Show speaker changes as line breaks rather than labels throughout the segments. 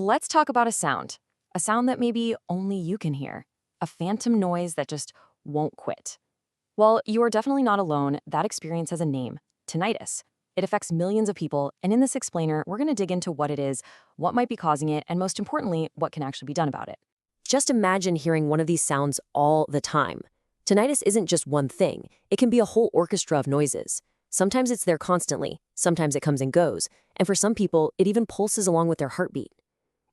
Let's talk about a sound that maybe only you can hear, a phantom noise that just won't quit. Well, you are definitely not alone. That experience has a name: tinnitus. It affects millions of people, and in this explainer, we're going to dig into what it is, what might be causing it, and most importantly, what can actually be done about it.
Just imagine hearing one of these sounds all the time. Tinnitus isn't just one thing. It can be a whole orchestra of noises. Sometimes it's there constantly, sometimes it comes and goes, and for some people, it even pulses along with their heartbeat.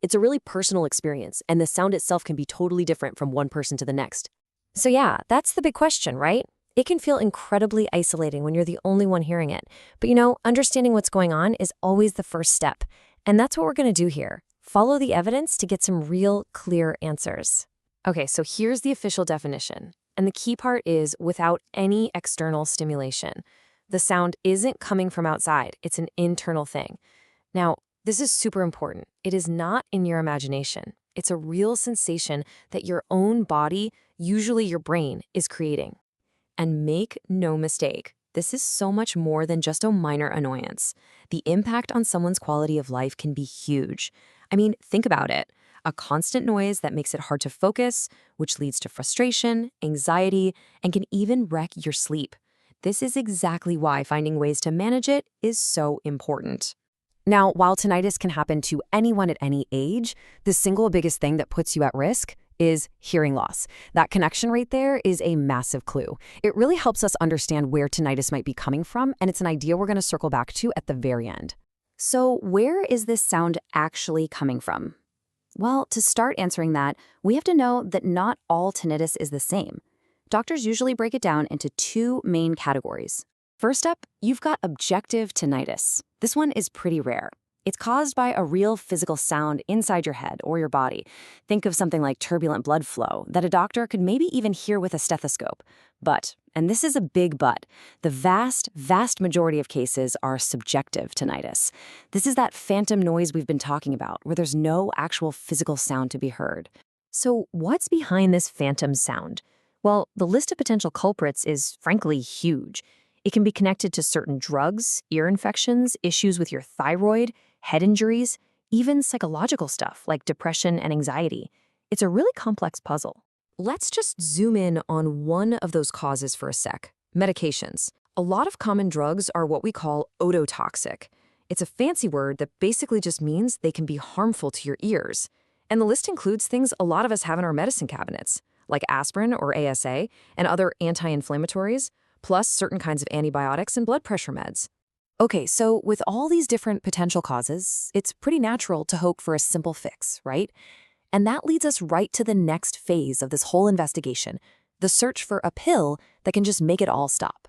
It's a really personal experience, and the sound itself can be totally different from one person to the next. So yeah, that's the big question, right? It can feel incredibly isolating when you're the only one hearing it. But understanding what's going on is always the first step. And that's what we're going to do here. Follow the evidence to get some real, clear answers.
Okay, so here's the official definition. And the key part is without any external stimulation. The sound isn't coming from outside. It's an internal thing. Now, this is super important. It is not in your imagination. It's a real sensation that your own body, usually your brain, is creating. And make no mistake, this is so much more than just a minor annoyance. The impact on someone's quality of life can be huge. I mean, think about it. A constant noise that makes it hard to focus, which leads to frustration, anxiety, and can even wreck your sleep. This is exactly why finding ways to manage it is so important. Now, while tinnitus can happen to anyone at any age, the single biggest thing that puts you at risk is hearing loss. That connection right there is a massive clue. It really helps us understand where tinnitus might be coming from, and it's an idea we're going to circle back to at the very end.
So where is this sound actually coming from? Well, to start answering that, we have to know that not all tinnitus is the same. Doctors usually break it down into two main categories. First up, you've got objective tinnitus. This one is pretty rare. It's caused by a real physical sound inside your head or your body. Think of something like turbulent blood flow that a doctor could maybe even hear with a stethoscope. But, and this is a big but, the vast, vast majority of cases are subjective tinnitus. This is that phantom noise we've been talking about, where there's no actual physical sound to be heard.
So what's behind this phantom sound? Well, the list of potential culprits is frankly huge. It can be connected to certain drugs, ear infections, issues with your thyroid, head injuries, even psychological stuff like depression and anxiety. It's a really complex puzzle.
Let's just zoom in on one of those causes for a sec: medications. A lot of common drugs are what we call ototoxic. It's a fancy word that basically just means they can be harmful to your ears. And the list includes things a lot of us have in our medicine cabinets, like aspirin or ASA and other anti-inflammatories, plus certain kinds of antibiotics and blood pressure meds. Okay, so with all these different potential causes, it's pretty natural to hope for a simple fix, right? And that leads us right to the next phase of this whole investigation, the search for a pill that can just make it all stop.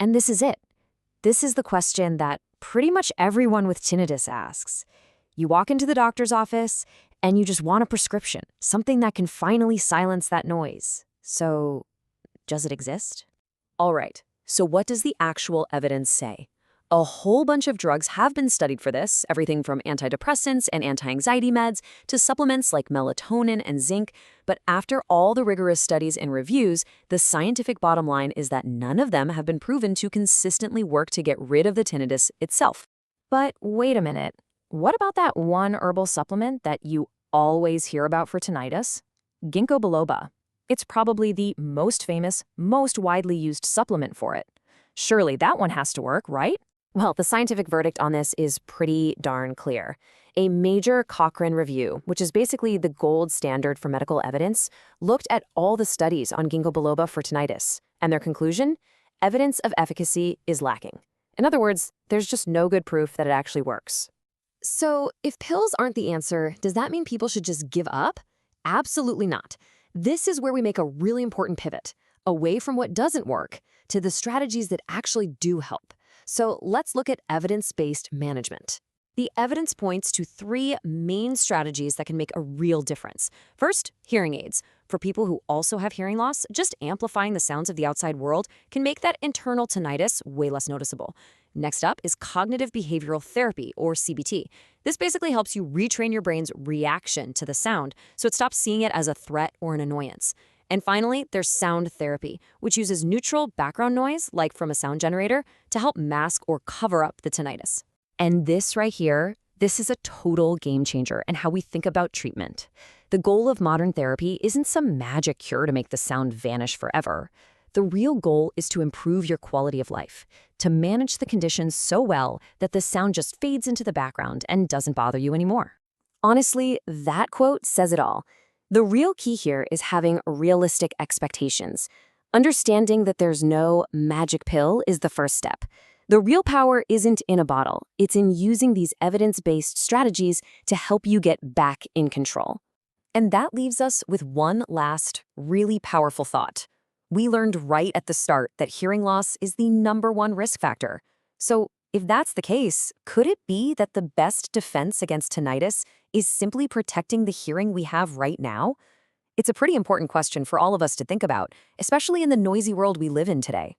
And this is it. This is the question that pretty much everyone with tinnitus asks. You walk into the doctor's office and you just want a prescription, something that can finally silence that noise. So, does it exist?
All right, so what does the actual evidence say? A whole bunch of drugs have been studied for this, everything from antidepressants and anti-anxiety meds to supplements like melatonin and zinc. But after all the rigorous studies and reviews, the scientific bottom line is that none of them have been proven to consistently work to get rid of the tinnitus itself.
But wait a minute. What about that one herbal supplement that you always hear about for tinnitus? Ginkgo biloba. It's probably the most famous, most widely used supplement for it. Surely that one has to work, right?
Well, the scientific verdict on this is pretty darn clear. A major Cochrane review, which is basically the gold standard for medical evidence, looked at all the studies on ginkgo biloba for tinnitus, and their conclusion? Evidence of efficacy is lacking. In other words, there's just no good proof that it actually works.
So, if pills aren't the answer, does that mean people should just give up? Absolutely not. This is where we make a really important pivot, away from what doesn't work to the strategies that actually do help. So let's look at evidence-based management. The evidence points to three main strategies that can make a real difference. First, hearing aids. For people who also have hearing loss, just amplifying the sounds of the outside world can make that internal tinnitus way less noticeable. Next up is cognitive behavioral therapy, or CBT. This basically helps you retrain your brain's reaction to the sound, so it stops seeing it as a threat or an annoyance. And finally, there's sound therapy, which uses neutral background noise, like from a sound generator, to help mask or cover up the tinnitus. And this right here,
This is a total game changer in how we think about treatment. The goal of modern therapy isn't some magic cure to make the sound vanish forever. The real goal is to improve your quality of life, to manage the condition so well that the sound just fades into the background and doesn't bother you anymore.
Honestly, that quote says it all. The real key here is having realistic expectations. Understanding that there's no magic pill is the first step. The real power isn't in a bottle. It's in using these evidence-based strategies to help you get back in control.
And that leaves us with one last, really powerful thought. We learned right at the start that hearing loss is the #1 risk factor. So, if that's the case, could it be that the best defense against tinnitus is simply protecting the hearing we have right now? It's a pretty important question for all of us to think about, especially in the noisy world we live in today.